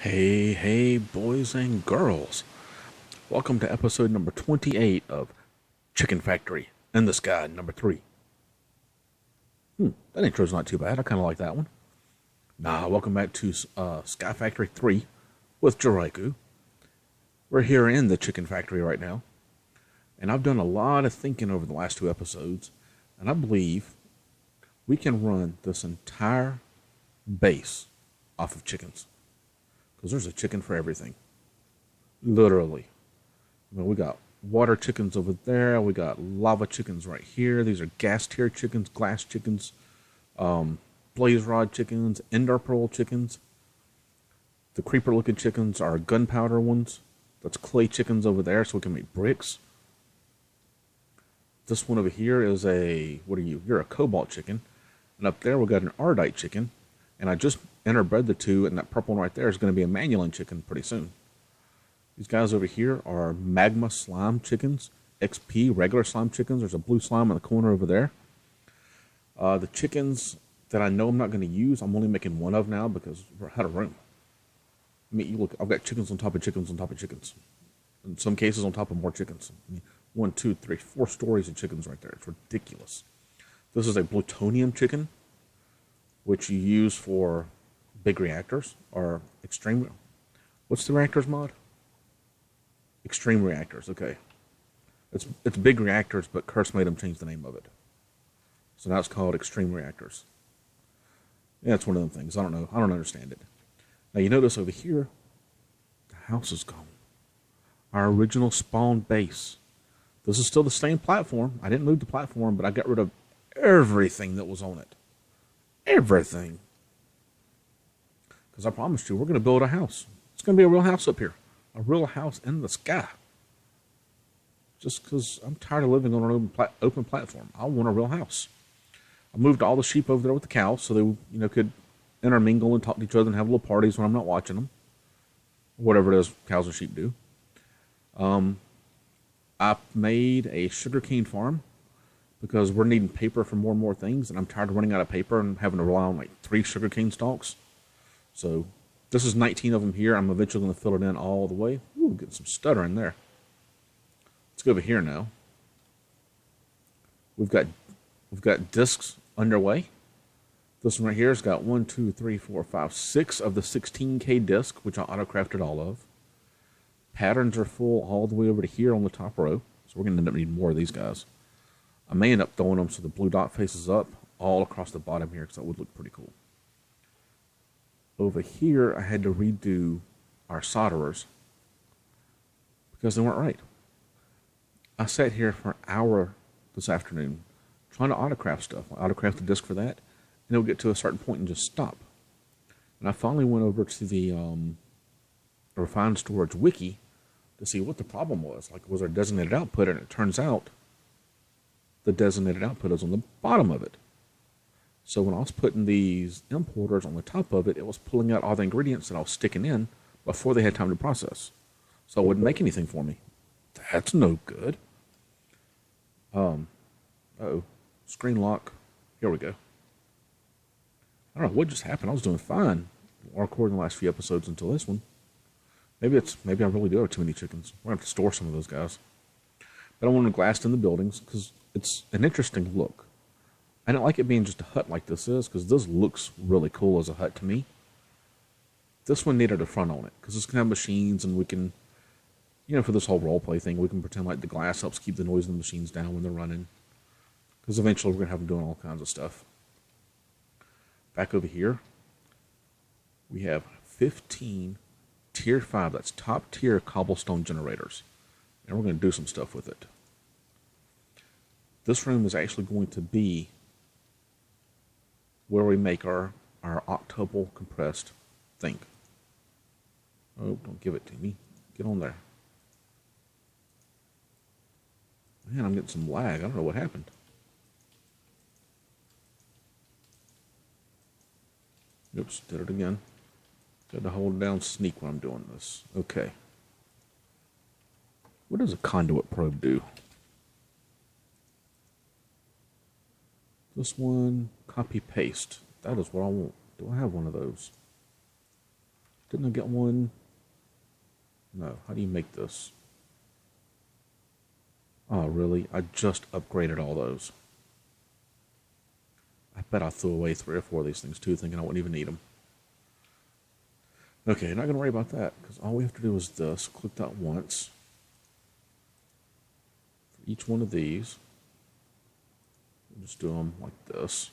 Hey, boys and girls. Welcome to episode number 28 of Chicken Factory in the Sky, number 3. That intro's not too bad. I kind of like that one. Welcome back to Sky Factory 3 with JaRyCu. We're here in the Chicken Factory right now, and I've done a lot of thinking over the last 2 episodes, and I believe we can run this entire base off of chickens. Because there's a chicken for everything. Literally. We got water chickens over there. We got lava chickens right here. These are gas tier chickens, glass chickens, blaze rod chickens, ender pearl chickens. The creeper looking chickens are gunpowder ones. That's clay chickens over there so we can make bricks. This one over here is you're a cobalt chicken. And up there we got an ardite chicken. And I just interbred the two, and that purple one right there is going to be a manulin chicken pretty soon. These guys over here are magma slime chickens, XP regular slime chickens. There's a blue slime in the corner over there. The chickens that I know I'm not going to use, I'm only making one of now because we're out of room. I mean, you look, I've got chickens on top of chickens on top of chickens. In some cases, on top of more chickens. I mean, 1, 2, 3, 4 stories of chickens right there. It's ridiculous. This is a plutonium chicken, which you use for big reactors or extreme. What's the reactors mod? Extreme reactors. Okay, it's big reactors, but Curse made them change the name of it, so now it's called extreme reactors. Yeah, it's one of them things. I don't know. I don't understand it. Now you notice over here, the house is gone. Our original spawn base. This is still the same platform. I didn't move the platform, but I got rid of everything that was on it. Everything. Because I promised you, we're going to build a house. It's going to be a real house up here. A real house in the sky. Just because I'm tired of living on an open platform. I want a real house. I moved all the sheep over there with the cows so they could intermingle and talk to each other and have little parties when I'm not watching them. Whatever it is cows and sheep do. I made a sugarcane farm because we're needing paper for more and more things, and I'm tired of running out of paper and having to rely on like 3 sugarcane stalks. So this is 19 of them here. I'm eventually going to fill it in all the way. Ooh, getting some stuttering there. Let's go over here now. We've got discs underway. This one right here has got 1, 2, 3, 4, 5, 6 of the 16K disc, which I auto-crafted all of. Patterns are full all the way over to here on the top row. So we're going to end up needing more of these guys. I may end up throwing them so the blue dot faces up all across the bottom here because that would look pretty cool. Over here, I had to redo our solderers because they weren't right. I sat here for an hour this afternoon trying to autocraft stuff. I autocraft the disk for that, and it'll get to a certain point and just stop. And I finally went over to the Refined Storage Wiki to see what the problem was. Like, was there designated output? And it turns out the designated output is on the bottom of it. So when I was putting these importers on the top of it, it was pulling out all the ingredients that I was sticking in before they had time to process. So it wouldn't make anything for me. That's no good. Screen lock. Here we go. I don't know what just happened. I was doing fine recording the last few episodes until this one. Maybe I really do have too many chickens. We're going to have to store some of those guys. But I want them glassed in the buildings because it's an interesting look. I don't like it being just a hut like this is, because this looks really cool as a hut to me. This one needed a front on it, because it's going to have machines, and we can, for this whole roleplay thing, we can pretend like the glass helps keep the noise of the machines down when they're running. Because eventually we're going to have them doing all kinds of stuff. Back over here, we have 15 Tier 5, that's top tier cobblestone generators. And we're going to do some stuff with it. This room is actually going to be where we make our octuple compressed thing. Oh, don't give it to me. Get on there. Man, I'm getting some lag. I don't know what happened. Oops, did it again. Got to hold down sneak when I'm doing this. Okay. What does a conduit probe do? This one, copy paste. That is what I want. Do I have one of those? Didn't I get one? No. How do you make this? Oh, really? I just upgraded all those. I bet I threw away 3 or 4 of these things too, thinking I wouldn't even need them. Okay, not going to worry about that, because all we have to do is this. Click that once. For each one of these, we'll just do them like this.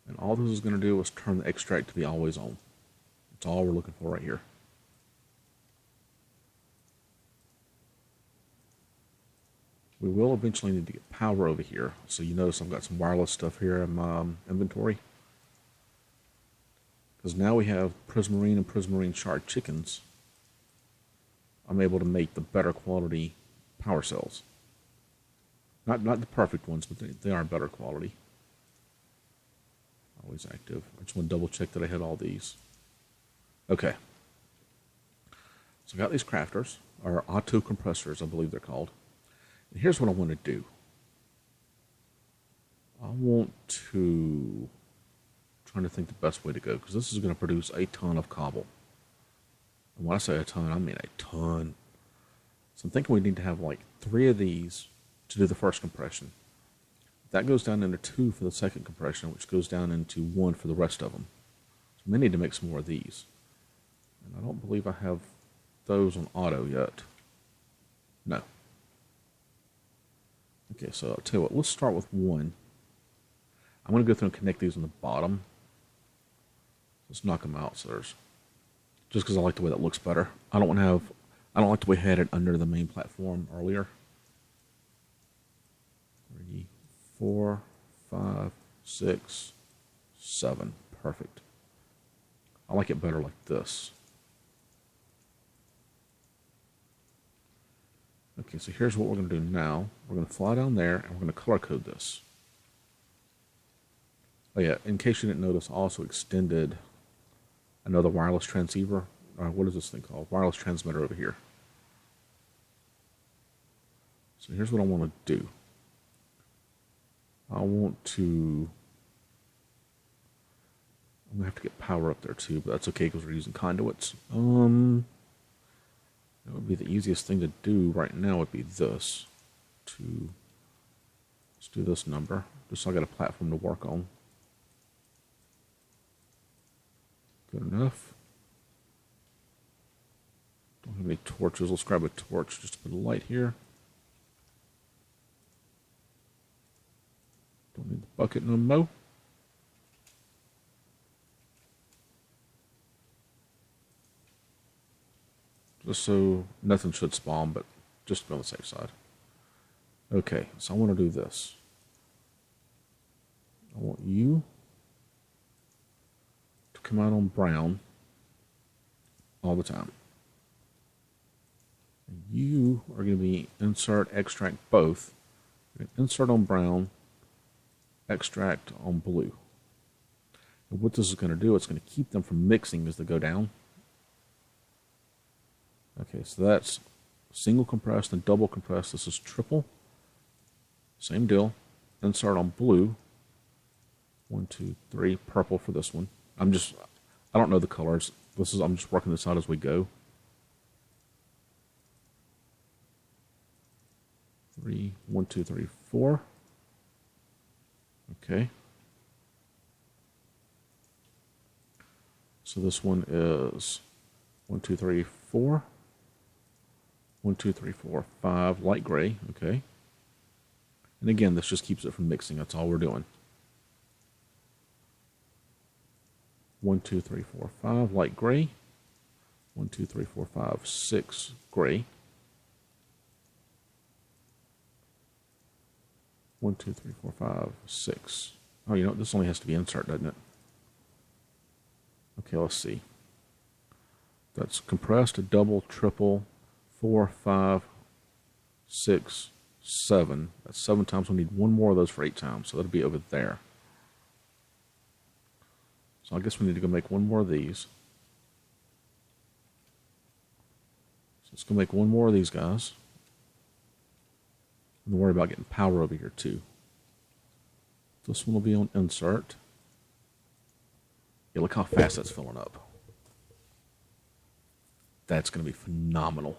And all this is going to do is turn the extract to be always on. That's all we're looking for right here. We will eventually need to get power over here. So you notice I've got some wireless stuff here in my inventory. Because now we have prismarine and prismarine shard chickens. I'm able to make the better quality power cells. Not the perfect ones, but they are better quality. Always active. I just want to double check that I had all these. Okay. So I got these crafters, or auto compressors, I believe they're called. And here's what I want to do. I want to... trying to think the best way to go, because this is going to produce a ton of cobble. And when I say a ton, I mean a ton. So I'm thinking we need to have like 3 of these to do the first compression. That goes down into 2 for the second compression, which goes down into 1 for the rest of them. So we may need to make some more of these. And I don't believe I have those on auto yet. No. Okay, so I'll tell you what, let's start with 1. I'm going to go through and connect these on the bottom. Let's knock them out, so there's, just because I like the way that looks better. I don't like the way I had it under the main platform earlier. 3, 4, 5, 6, 7. Perfect. I like it better like this. Okay, so here's what we're going to do now. We're going to fly down there, and we're going to color code this. Oh yeah, in case you didn't notice, I also extended another wireless transceiver. What is this thing called? Wireless transmitter over here. So here's what I want to do. I'm going to have to get power up there too, but that's okay because we're using conduits. That would be the easiest thing to do right now would be this. Let's do this number, just so I got a platform to work on. Good enough. Don't have any torches. Let's grab a torch just to put a light here. Don't need the bucket no more. Just so nothing should spawn, but just to be on the safe side. Okay, so I want to do this. I want you to come out on brown all the time. And you are going to be insert, extract both. You're going to insert on brown, extract on blue. And what this is going to do, it's going to keep them from mixing as they go down. Okay, so that's single compressed and double compressed. This is triple. Same deal. Insert on blue. 1, 2, 3. Purple for this one. I don't know the colors. I'm just working this out as we go. 3, 1, 2, 3, 4. Okay. So this one is 1, 2, 3, 4. 1, 2, 3, 4, 5. Light gray. Okay. And again, this just keeps it from mixing. That's all we're doing. 1, 2, 3, 4, 5. Light gray. 1, 2, 3, 4, 5, 6. Gray. 1, 2, 3, 4, 5, 6. Oh, you know, this only has to be insert, doesn't it? Okay, let's see. That's compressed, a double, triple, 4, 5, 6, 7. That's 7 times. We need 1 more of those for 8 times, so that'll be over there. So I guess we need to go make 1 more of these. So let's go make 1 more of these guys. And don't worry about getting power over here too. This one will be on insert. Yeah, look how fast that's filling up. That's going to be phenomenal.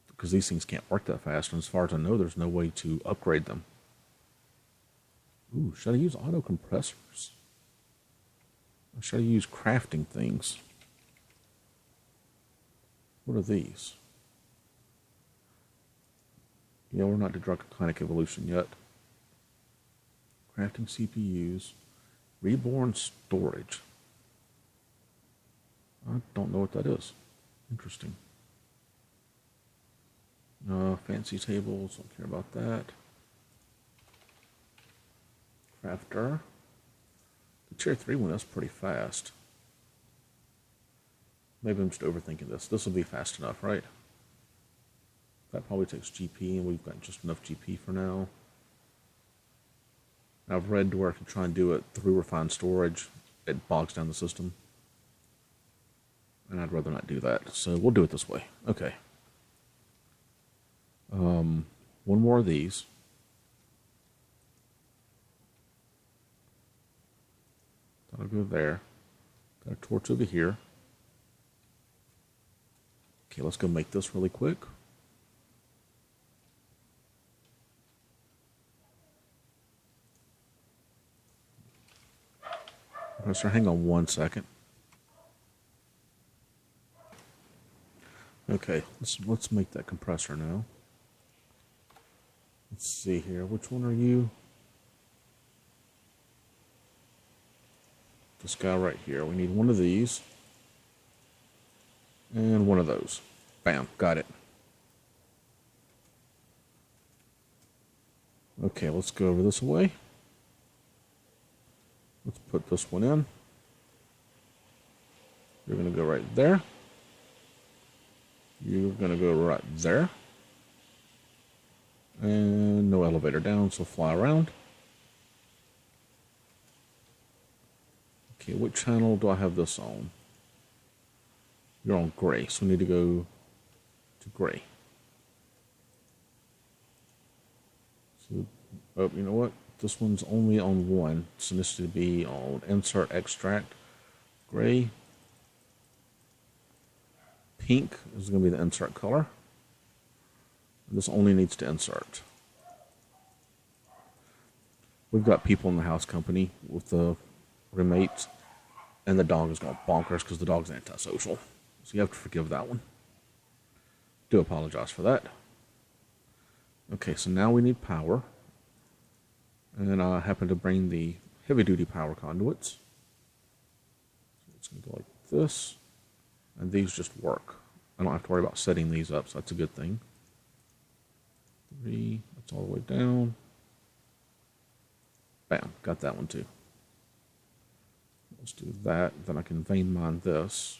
Because these things can't work that fast, and as far as I know, there's no way to upgrade them. Ooh, should I use auto compressors? Or should I use crafting things? What are these? Yeah, we're not to draconic evolution yet. Crafting CPUs. Reborn storage. I don't know what that is. Interesting. Fancy tables, don't care about that. Crafter. The tier 3 one is pretty fast. Maybe I'm just overthinking this. This will be fast enough, right? That probably takes GP, and we've got just enough GP for now. I've read where if you try and do it through refined storage, it bogs down the system. And I'd rather not do that. So we'll do it this way. Okay. One more of these. That'll go there. Got a torch over here. Okay, let's go make this really quick. So hang on one second. Okay, let's make that compressor now. Let's see here. Which one are you? This guy right here. We need one of these. And one of those. Bam, got it. Okay, let's go over this way. Let's put this one in. You're going to go right there. You're going to go right there. And no elevator down, so fly around. Okay, what channel do I have this on? You're on gray, so we need to go to gray. So, oh, you know what? This one's only on one, so this needs to be on insert extract. Gray. Pink is going to be the insert color. This only needs to insert. We've got people in the house company with the roommates, and the dog is going bonkers because the dog's antisocial. So you have to forgive that one. Do apologize for that. Okay, so now we need power. And I happen to bring the heavy-duty power conduits. So it's going to go like this. And these just work. I don't have to worry about setting these up, so that's a good thing. 3, that's all the way down. Bam, got that one too. Let's do that, then I can vein mine this.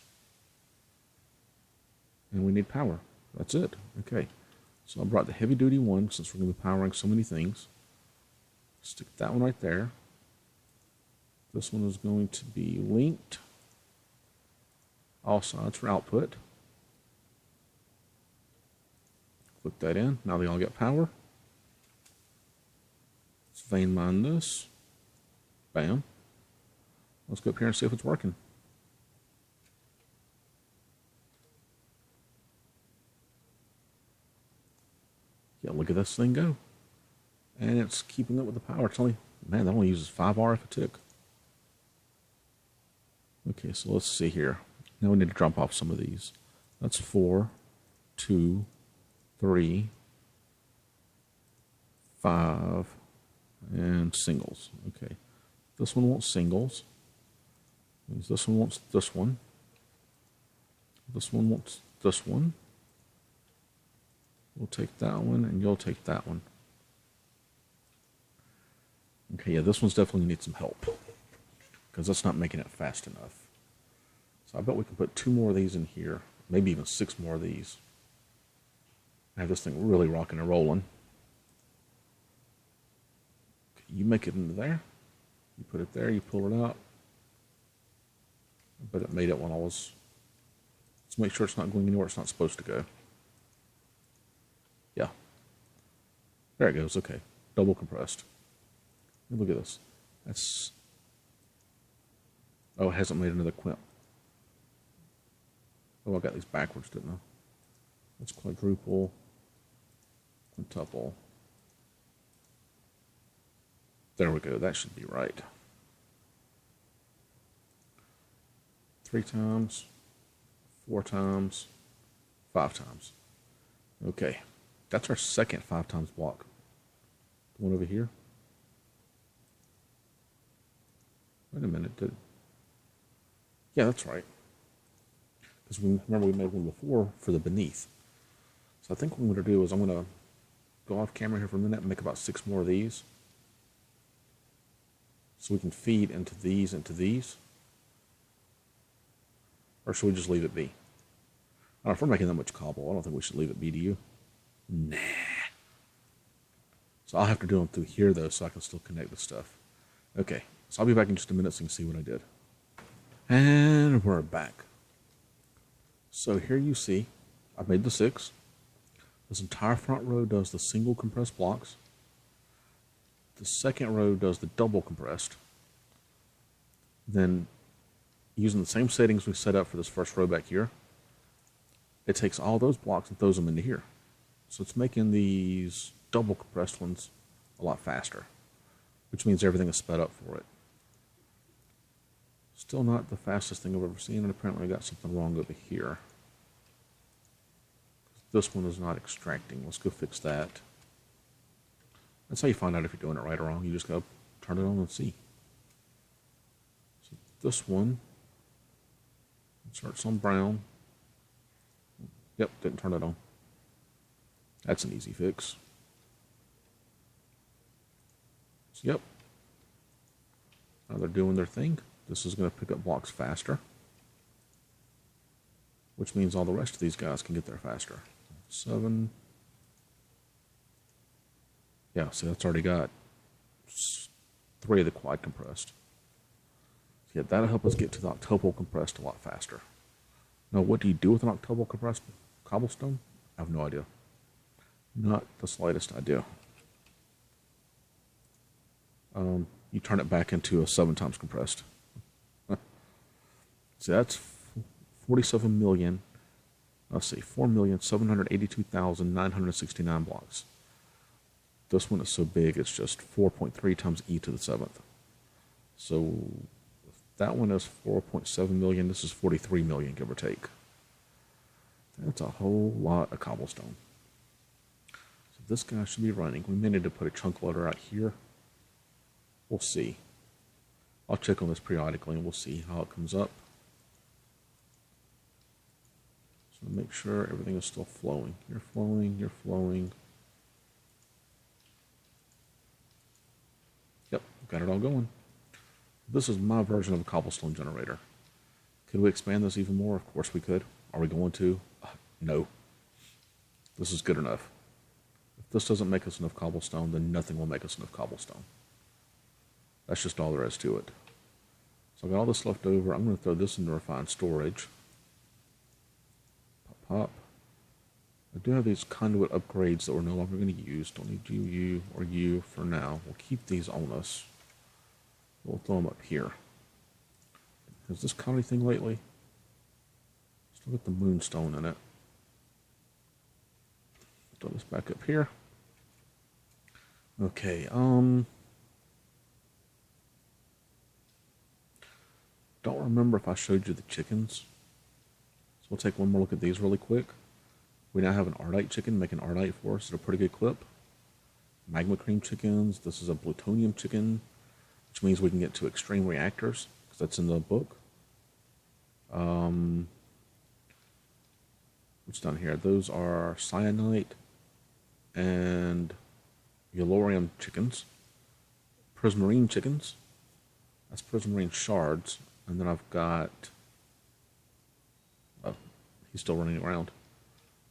And we need power. That's it. Okay. So I brought the heavy duty one since we're going to be powering so many things. Stick that one right there. This one is going to be linked all sides for output. Click that in. Now they all get power. Let's vein mine this. Bam. Let's go up here and see if it's working. Yeah, look at this thing go. And it's keeping up with the power. It's only, man, that only uses 5 RF a tick. Okay, so let's see here. Now we need to drop off some of these. That's 4, 2, 3, 5, and singles. Okay. This one wants singles. This one wants this one. This one wants this one. We'll take that one, and you'll take that one. Okay, yeah, this one's definitely needs some help, because that's not making it fast enough. So I bet we can put 2 more of these in here, maybe even 6 more of these. I have this thing really rocking and rolling. Okay, you make it into there. You put it there, you pull it out. But it made it when I was... Let's make sure it's not going anywhere it's not supposed to go. Yeah. There it goes, okay. Double compressed. Look at this. That's... Oh, it hasn't made another quint. Oh, I got these backwards, didn't I? Let's quadruple, quintuple. There we go. That should be right. 3 times, 4 times, 5 times. Okay. That's our second 5 times block. The one over here. Wait a minute. Yeah, that's right. Because remember we made one before for the beneath. So I think what I'm going to do is I'm going to go off camera here for a minute and make about 6 more of these. So we can feed into these, Or should we just leave it be? I don't know, if we're making that much cobble, I don't think we should leave it be, do you? Nah. So I'll have to do them through here, though, so I can still connect the stuff. Okay, so I'll be back in just a minute so you can see what I did. And we're back. So here you see, I've made the 6. This entire front row does the single compressed blocks. The second row does the double compressed. Then, using the same settings we set up for this first row back here, it takes all those blocks and throws them into here. So it's making these double compressed ones a lot faster, which means everything is sped up for it. Still not the fastest thing I've ever seen, and apparently I got something wrong over here. This one is not extracting. Let's go fix that. That's how you find out if you're doing it right or wrong. You just go turn it on and see. So this one, starts on brown. Yep, didn't turn it on. That's an easy fix. So, yep. Now they're doing their thing. This is going to pick up blocks faster, which means all the rest of these guys can get there faster. 7. Yeah, see, that's already got 3 of the quad compressed. Yeah, that'll help us get to the octuple compressed a lot faster. Now, what do you do with an octuple compressed cobblestone? I have no idea. Not the slightest idea. You turn it back into a 7 times compressed. See, that's 47 million. Let's see, 4,782,969 blocks. This one is so big, it's just 4.3 times e to the 7th. So that one is 4.7 million. This is 43 million, give or take. That's a whole lot of cobblestone. So this guy should be running. We may need to put a chunk loader out here. We'll see. I'll check on this periodically and we'll see how it comes up. So make sure everything is still flowing. You're flowing, you're flowing. Yep, got it all going. This is my version of a cobblestone generator. Could we expand this even more? Of course we could. Are we going to? No. This is good enough. If this doesn't make us enough cobblestone, then nothing will make us enough cobblestone. That's just all there is to it. So I got all this left over. I'm going to throw this into refined storage. Pop, pop. I do have these conduit upgrades that we're no longer going to use. Don't need you, or you for now. We'll keep these on us. We'll throw them up here. Has this caught anything lately? Still got the moonstone in it. Throw this back up here. Okay, don't remember if I showed you the chickens. So we'll take one more look at these really quick. We now have an ardite chicken making ardite for us at a pretty good clip. Magma cream chickens. This is a plutonium chicken, which means we can get to extreme reactors, because that's in the book. What's down here? Those are cyanite and yellorium chickens. Prismarine chickens. That's prismarine shards. And then I've got... Oh, he's still running around.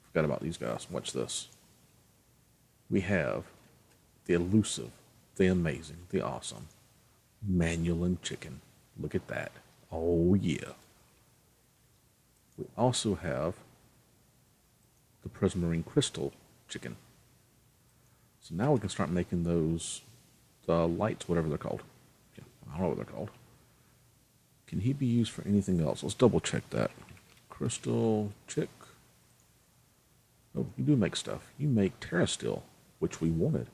Forgot about these guys. Watch this. We have the elusive, the amazing, the awesome Manulan chicken. Look at that. Oh, yeah. We also have the prismarine crystal chicken. So now we can start making those, the lights, whatever they're called. I don't know what they're called. Can he be used for anything else? Let's double check that. crystal chick. Oh, you do make stuff. You make Terra Steel, which we wanted.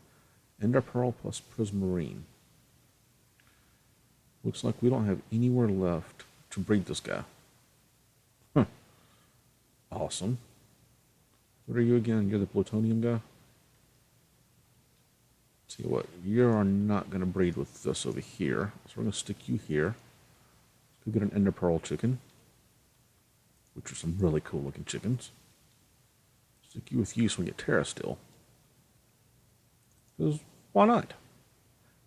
Ender Pearl plus Prismarine. Looks like we don't have anywhere left to breed this guy. Huh. Awesome. What are you again? You're the plutonium guy? See what? You are not going to breed with this over here. So we're going to stick you here. Let's go get an Ender Pearl chicken, which are some really cool looking chickens. Stick you with you so we get Terra Steel. Because why not?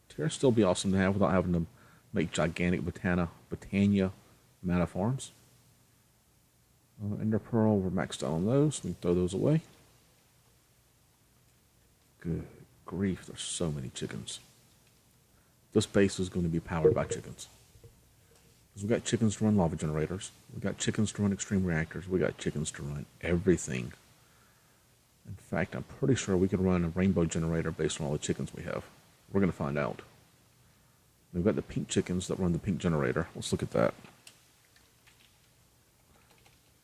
Terra Steel be awesome to have without having to make gigantic Botania mana farms. Ender Pearl, we're maxed out on those. We can throw those away. Good grief, there's so many chickens. This base is going to be powered by chickens. Because we got chickens to run lava generators. We got chickens to run extreme reactors. We got chickens to run everything. In fact, I'm pretty sure we could run a rainbow generator based on all the chickens we have. We're going to find out. We've got the pink chickens that run the pink generator. Let's look at that.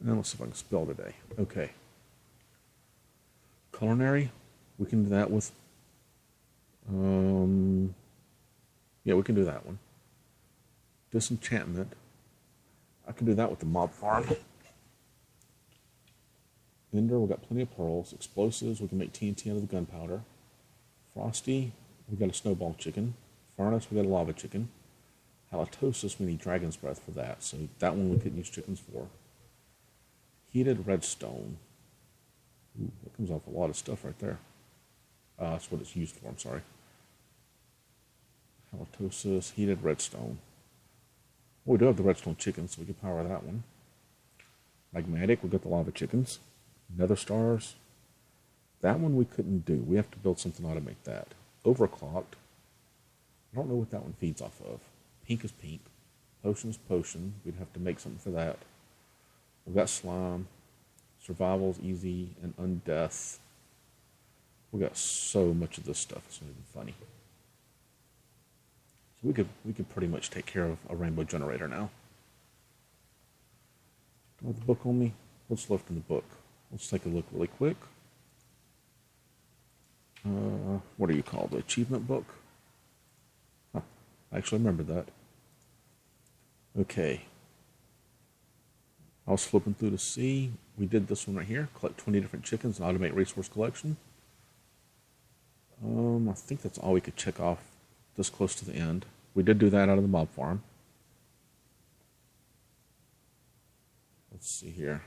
And let's see if I can spell today. Okay. Culinary, we can do that with... yeah, we can do that one. Disenchantment, I can do that with the mob farm. Ender, we've got plenty of pearls. Explosives, we can make TNT out of the gunpowder. Frosty, we got a snowball chicken. Furnace, we got a lava chicken. Halitosis, we need dragon's breath for that, so that one we couldn't use chickens for. Heated redstone. Ooh, that comes off a lot of stuff right there. That's what it's used for, I'm sorry. Halitosis, heated redstone. Well, we do have the redstone chicken, so we can power that one. Magmatic, we got the lava chickens. Nether stars. That one we couldn't do. We have to build something to automate that. Overclocked. I don't know what that one feeds off of. Pink is pink. Potion is potion. We'd have to make something for that. We've got slime. Survival's easy and undeath. We got so much of this stuff. It's not even funny. So we could pretty much take care of a rainbow generator now. Do I have the book on me? What's left in the book? Let's take a look really quick. What do you call the achievement book? Huh, I actually remember that. Okay. I was flipping through to see. We did this one right here. Collect 20 different chickens and automate resource collection. I think that's all we could check off this close to the end. We did do that out of the mob farm. Let's see here.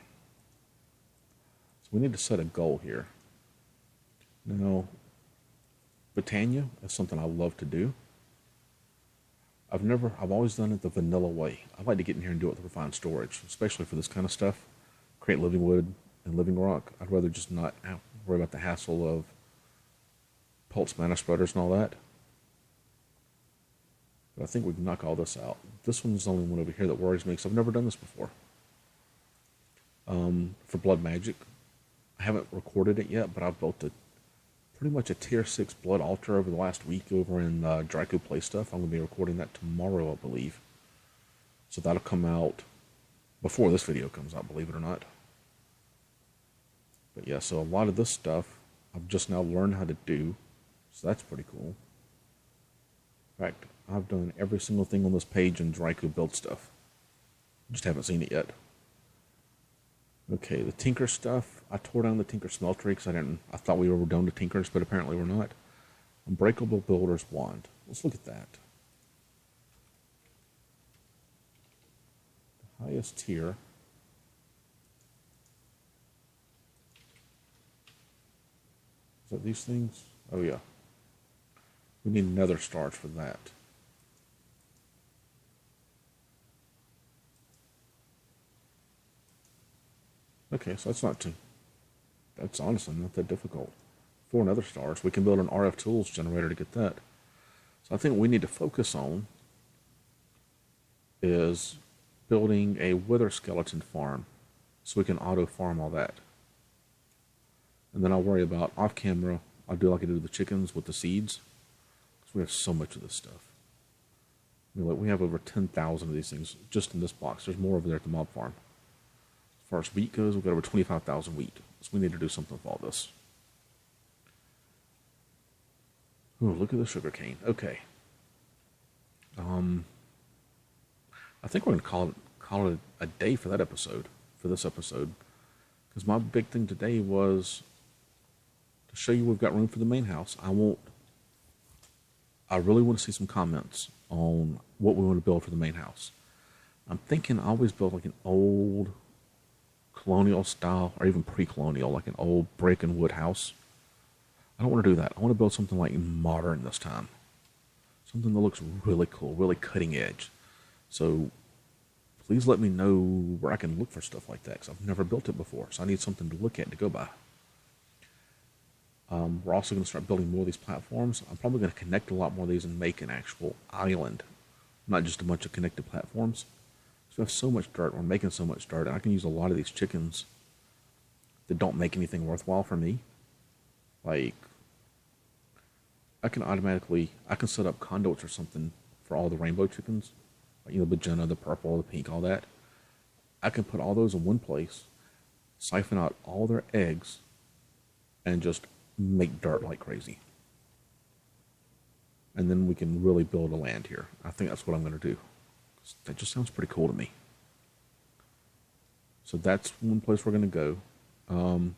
So we need to set a goal here. Now, Botania is something I love to do. I've always done it the vanilla way. I like to get in here and do it with refined storage, especially for this kind of stuff. Create living wood and living rock. I'd rather just not worry about the hassle of pulse mana spreaders and all that. But I think we can knock all this out. This one's the only one over here that worries me because I've never done this before. For blood magic, I haven't recorded it yet, but I've built pretty much a tier 6 blood altar over the last week over in JaRyCu Play Stuff. I'm going to be recording that tomorrow, I believe. So that'll come out before this video comes out, believe it or not. But yeah, so a lot of this stuff I've just now learned how to do. So that's pretty cool. In fact, I've done every single thing on this page in JaRyCu build stuff. Just haven't seen it yet. Okay, the Tinker stuff. I tore down the Tinker smeltery because I thought we were down to Tinkers, but apparently we're not. Unbreakable Builder's Wand. Let's look at that. The highest tier. Is that these things? Oh yeah. We need nether stars for that. Okay, so that's honestly not that difficult. 4 nether stars, we can build an RF tools generator to get that. So I think what we need to focus on is building a wither skeleton farm so we can auto farm all that. And then I'll worry about off camera, I'll do like I do with the chickens with the seeds. Because we have so much of this stuff. We have over 10,000 of these things just in this box. There's more over there at the mob farm. far as wheat goes, we've got over 25,000 wheat. So we need to do something with all this. Ooh, look at the sugar cane. Okay. I think we're going to call it a day for that episode, for this episode. Because my big thing today was to show you we've got room for the main house. I really want to see some comments on what we want to build for the main house. I'm thinking I always build like an old colonial style, or even pre-colonial, like an old brick and wood house. I don't want to do that. I want to build something like modern this time. Something that looks really cool, really cutting edge. So please let me know where I can look for stuff like that, because I've never built it before. So I need something to look at, to go by. We're also going to start building more of these platforms. I'm probably going to connect a lot more of these and make an actual island, not just a bunch of connected platforms. So we have so much dirt. We're making so much dirt. And I can use a lot of these chickens that don't make anything worthwhile for me. Like, I can set up conduits or something for all the rainbow chickens. Like, the magenta, the purple, the pink, all that. I can put all those in one place, siphon out all their eggs, and just make dirt like crazy. And then we can really build a land here. I think that's what I'm going to do. That just sounds pretty cool to me. So that's one place we're going to go.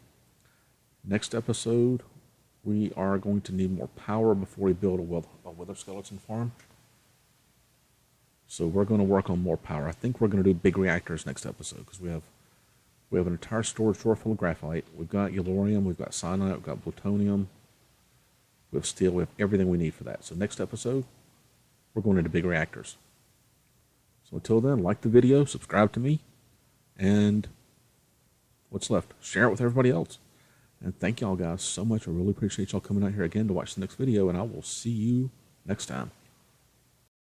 Next episode, we are going to need more power before we build a wither skeleton farm. So we're going to work on more power. I think we're going to do big reactors next episode, because we have an entire storage drawer full of graphite. We've got yellorium, we've got cyanide, we've got plutonium, we have steel, we have everything we need for that. So next episode, we're going into big reactors. So until then, like the video, subscribe to me, and what's left? Share it with everybody else. And thank y'all guys so much. I really appreciate y'all coming out here again to watch the next video, and I will see you next time.